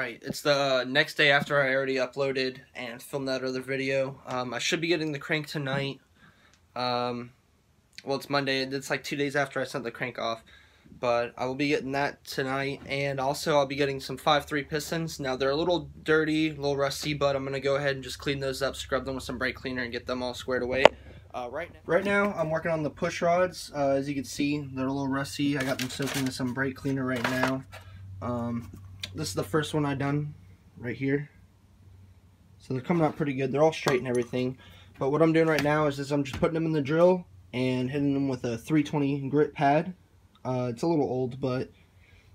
Alright, it's the next day after I already uploaded and filmed that other video. I should be getting the crank tonight. Well, it's Monday. It's like 2 days after I sent the crank off. But I will be getting that tonight. And also I'll be getting some 5.3 pistons. Now they're a little dirty, a little rusty, but I'm going to go ahead and just clean those up, scrub them with some brake cleaner, and get them all squared away. Right now I'm working on the push rods. As you can see, they're a little rusty. I got them soaking in some brake cleaner right now. This is the first one I done right here. So they're coming out pretty good. They're all straight and everything. But what I'm doing right now is I'm just putting them in the drill and hitting them with a 320 grit pad. It's a little old, but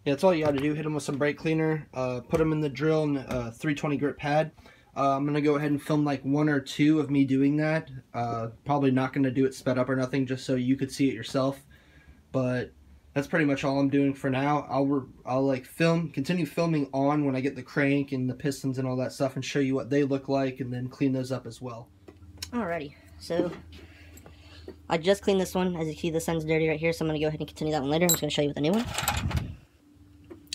yeah, that's all you got to do. Hit them with some brake cleaner, put them in the drill and 320 grit pad. I'm going to go ahead and film like 1 or 2 of me doing that. Probably not going to do it sped up or nothing, just so you could see it yourself. But that's pretty much all I'm doing for now. I'll like continue filming on when I get the crank and the pistons and all that stuff and show you what they look like and then clean those up as well. Alrighty, so I just cleaned this one. As you see, this end's dirty right here, so I'm going to go ahead and continue that one later. I'm just going to show you with the new one.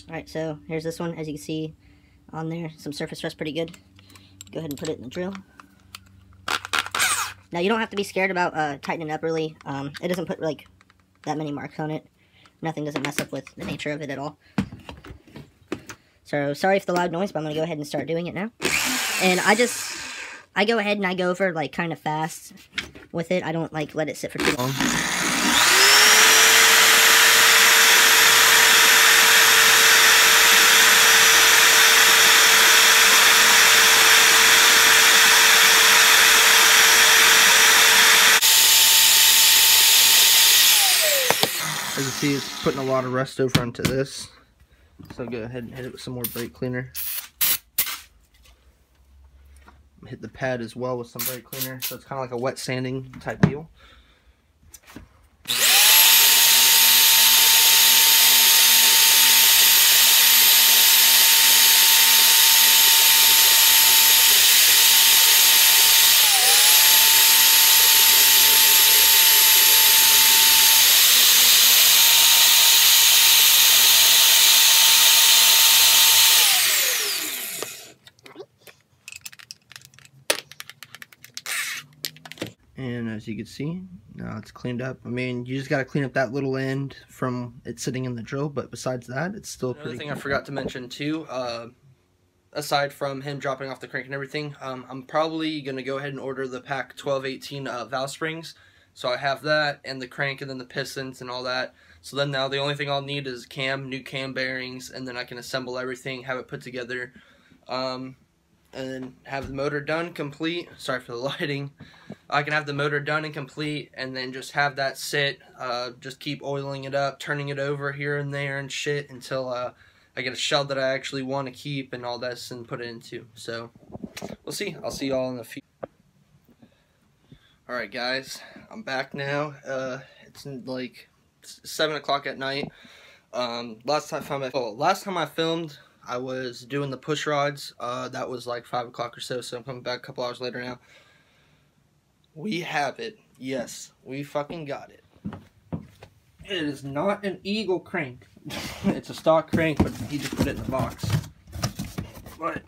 Alright, so here's this one. As you can see on there, some surface rust pretty good. Go ahead and put it in the drill. Now, you don't have to be scared about tightening it up really. It doesn't put like that many marks on it. Nothing doesn't mess up with the nature of it at all. So, sorry if the loud noise, but I'm going to go ahead and start doing it now. And I go ahead and I go over like kind of fast with it. I don't like let it sit for too long. As you see, it's putting a lot of rust over onto this. So I'll go ahead and hit it with some more brake cleaner. Hit the pad as well with some brake cleaner. So it's kind of like a wet sanding type deal. And as you can see, now it's cleaned up. I mean, you just got to clean up that little end from it sitting in the drill, but besides that, it's still pretty. Another thing I forgot to mention too, aside from him dropping off the crank and everything, I'm probably going to go ahead and order the pack 1218 valve springs. So I have that and the crank and then the pistons and all that. So then now the only thing I'll need is new cam bearings, and then I can assemble everything, have it put together, and then have the motor done, complete. Sorry for the lighting. I can have the motor done and complete, and then just have that sit, just keep oiling it up, turning it over here and there and shit until I get a shell that I actually want to keep and all this and put it into. So we'll see. I'll see y'all in a few. Alright guys, I'm back now. It's like 7 o'clock at night. Last time I filmed, I was doing the push rods. That was like 5 o'clock or so, so I'm coming back a couple hours later now. We have it. Yes, we fucking got it. It is not an Eagle crank. It's a stock crank, but he just put it in the box. But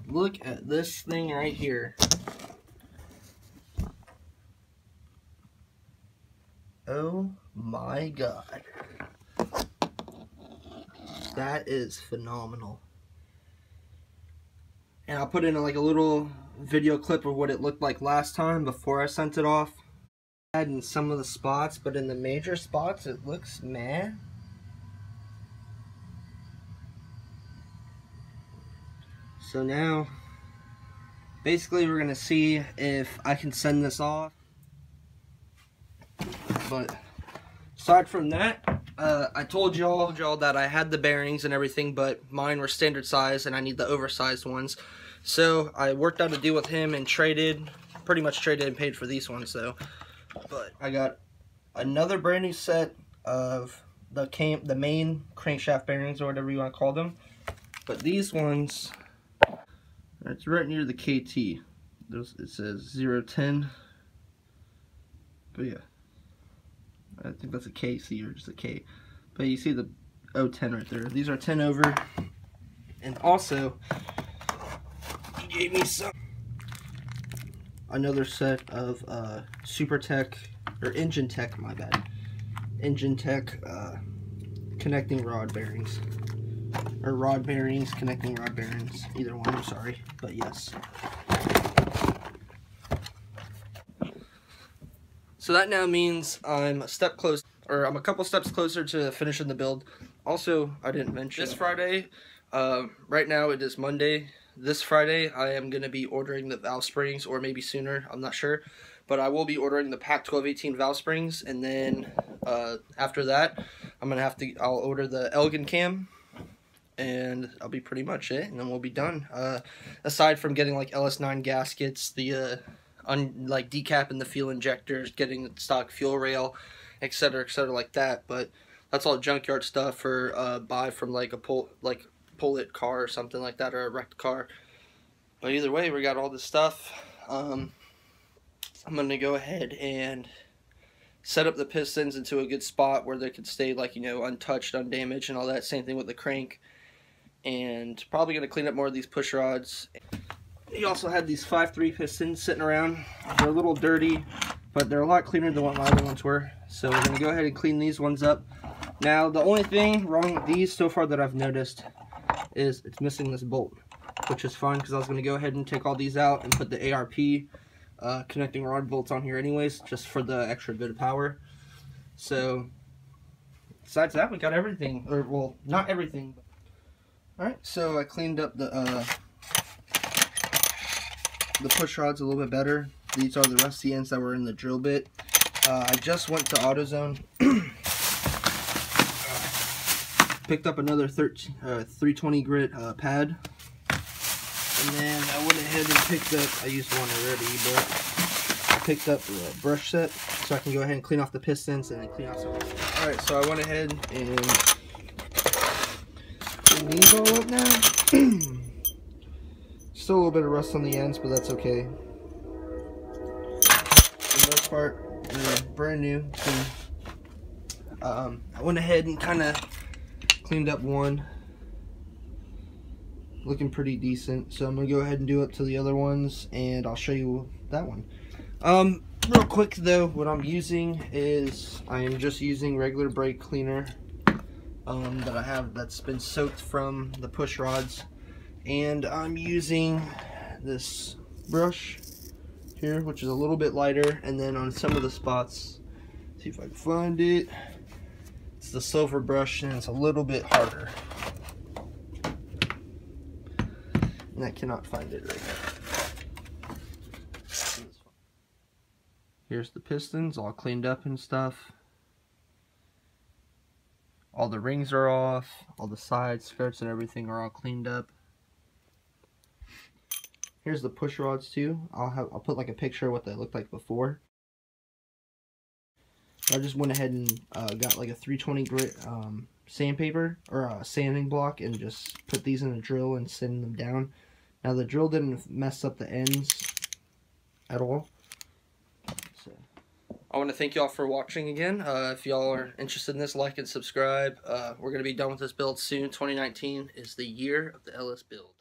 look at this thing right here. Oh my god. That is phenomenal. And I'll put in like a little video clip of what it looked like last time before I sent it off. In some of the spots, but in the major spots it looks meh. So now basically we're gonna see if I can send this off. But aside from that, I told y'all that I had the bearings and everything, but mine were standard size and I need the oversized ones. So I worked out a deal with him and pretty much traded and paid for these ones though. But I got another brand new set of the main crankshaft bearings, or whatever you want to call them. But these ones, it's right near the KT. It says 010. But yeah, I think that's a KC or just a K. But you see the 010 right there. These are 10 over. And also, he gave me another set of Super Tech, or Engine Tech, my bad. Engine Tech connecting rod bearings. Or rod bearings, connecting rod bearings. Either one, I'm sorry. But yes. So that now means I'm a step close, or I'm a couple steps closer to finishing the build. Also, I didn't mention this Friday. Right now it is Monday. This Friday I am going to be ordering the valve springs, or maybe sooner, I'm not sure. But I will be ordering the Pack 1218 valve springs, and then after that I'll order the Elgin cam, and that'll be pretty much it, and then we'll be done. Aside from getting like LS9 gaskets, the like decapping the fuel injectors, getting the stock fuel rail, etc., like that. But that's all junkyard stuff, or buy from like a pull-it car or something like that, or a wrecked car. But either way, we got all this stuff. I'm gonna go ahead and set up the pistons into a good spot where they could stay, like, you know, untouched, undamaged, and all that. Same thing with the crank. And probably gonna clean up more of these push rods. He also had these 5.3 pistons sitting around. They're a little dirty, but they're a lot cleaner than what my other ones were. So we're going to go ahead and clean these ones up. Now, the only thing wrong with these so far that I've noticed is it's missing this bolt, which is fine because I was going to go ahead and take all these out and put the ARP connecting rod bolts on here anyways, just for the extra bit of power. So, besides that, we got everything. Or, well, not everything. Alright, so I cleaned up the push rods a little bit better. These are the rusty ends that were in the drill bit. I just went to AutoZone. Picked up another 320 grit pad. And then I went ahead and picked up, I used one already, but I picked up the brush set so I can go ahead and clean off the pistons and then clean off some. Alright, so I went ahead and clean these all up now. Still a little bit of rust on the ends, but that's okay. For the most part, they're brand new. I went ahead and kind of cleaned up one. Looking pretty decent. So I'm going to go ahead and do it to the other ones, and I'll show you that one. Real quick though, what I'm using is, I am just using regular brake cleaner that I have that's been soaked from the push rods. And I'm using this brush here, which is a little bit lighter, and then on some of the spots, see if I can find it, it's the silver brush, and it's a little bit harder. And I cannot find it right now. Here's the pistons, all cleaned up and stuff. All the rings are off, all the side skirts and everything are all cleaned up. Here's the push rods too. I'll put like a picture of what they looked like before. I just went ahead and got like a 320 grit sandpaper, or a sanding block, and just put these in a drill and sand them down. Now the drill didn't mess up the ends at all. So I want to thank y'all for watching again. If y'all are interested in this, like and subscribe. We're going to be done with this build soon. 2019 is the year of the LS build.